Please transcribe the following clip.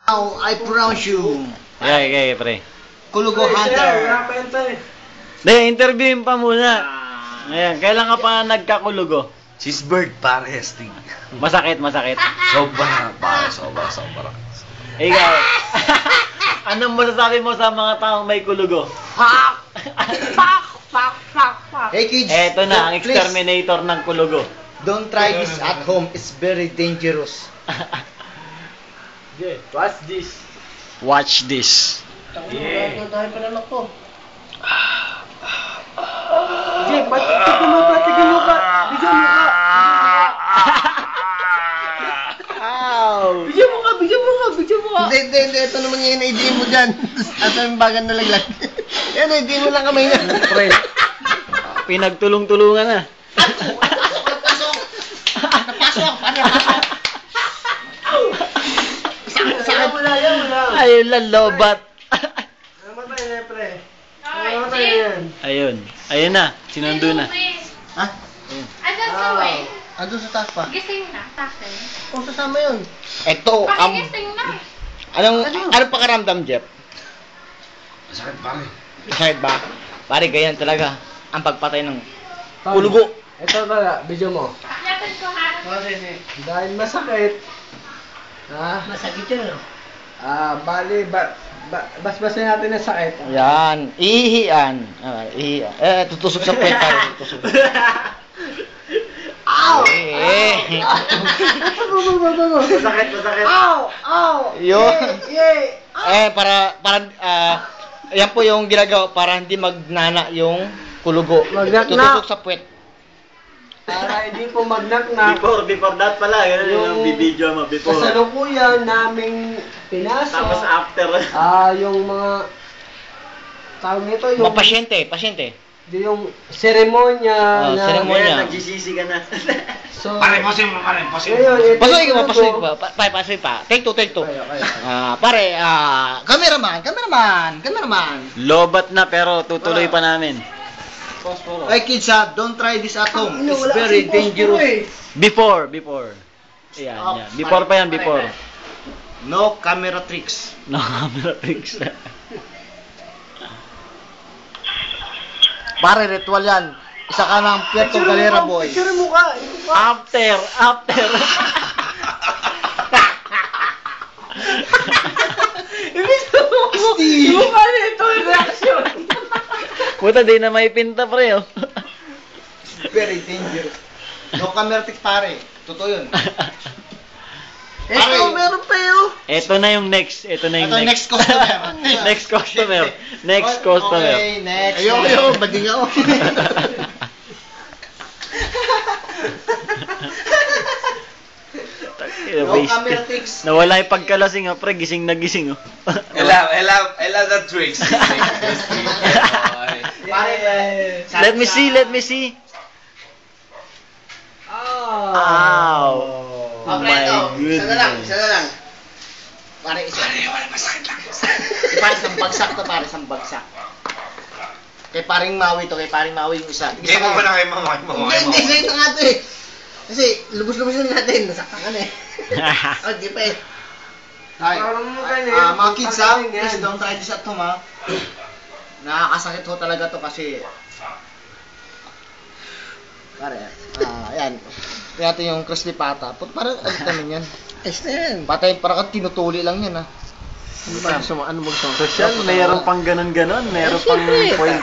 Now, I pronounce you. Okay, pre. Kulugo Hunter. Interviewin pa muna. Ayan, kailan ka pa nagkakulugo? Cheesebird, pare, astig. Masakit. Sobra, pare, sobra. Ikaw. Anong masasabi mo sa mga taong may kulugo? Fuck! Hey kids, Eto na, ang please, exterminator ng kulugo. don't try this at home. It's very dangerous. What's this? Watch this. Tayo pa naman ko. Jay, tignan mo ka. Bigyan mo ka. Bigyan mo ka. Hindi. Ito naman yung idea mo dyan. At yung bagan na laglag. Yan, idea mo lang kamay nga. Pre, pinagtulong-tulungan na. Sakit mo lang yan. Ayun lang, lobat. Namatay na, pre. Ay, Namatay na yan. Ayun na, sinundo na. Ha? Asan si Wei? Andun sa taas pa. Gising na, takin. Kung sasama yun. Ito, Pakigising na. anong pakaramdam, Jeff? Masakit, pare. Masakit ba? Pare, ganyan talaga ang pagpatay ng kulugo. Ito pala, video mo. Akyatan ko ha. Dahil masakit. Ha? Masakit yun. Bali, basbasin natin ang sakit. Yan, ihihian. Tutusok sa puwet, pare. Tutusok. Ow! Masakit. Yun. Para yan po yung ginagawa para hindi magnana yung kulugo. Magnaknak. Tutusok sa puwet. Para hindi po magnaknak. Before that pala, yun yung video mo, before. Kasalukuyan naming pinasok. Tapos after. Yung mga tawag nito, yung Pasyente. yung seremonya na seremonya. Nagsisisi ka na. So, Pare, pasin mo. ngayon, ito Pasukin yung pa. Pasukin pa. Take two. Okay. Pare, cameraman. Lobat na pero tutuloy pa namin. Ay kids, don't try this at home. It's very dangerous. Before. Yan. Before pa yan, before. No camera tricks. No camera tricks. Pare, ritual yan. Isa ka ng Puerto Galera boy. Picture mo ka. After. Yung ano ito, yung reaction. Puta, di na may pinta pre, oh. Very dangerous. No camera tricks, pare. Totoo yun. Ito, meron pa yun. Ito na yung next. Ito, next customer. Next customer. Okay, next. Ayoko, bading ako. No camera tricks. Nawala yung pagkalasing, oh, pre. Gising na gising, oh. I love the tricks. Pare, Let me see. Ow. Oh my goodness. Isa na lang. Pare, isa. Wala, masakit lang. Pare, isang bagsak. Kay paring Maui yung isa. Hindi mo ba na kayo Hindi, sa'yo na nga ito eh. Kasi, lubos-lubos na natin, nasaktan ka na eh. Di pa eh. Hi. Mga kids ha, please don't try this at home ha. Nakakasakit ho talaga to kasi pare, ayan. Kaya ito yung crispy pata. Parang alitamin yan. Patay, parang tinutuli lang yan ha. Ano ba gusto mo? Ano mo gusto mo? Social, mayroon pang ganon-ganon. Mayroon pang point.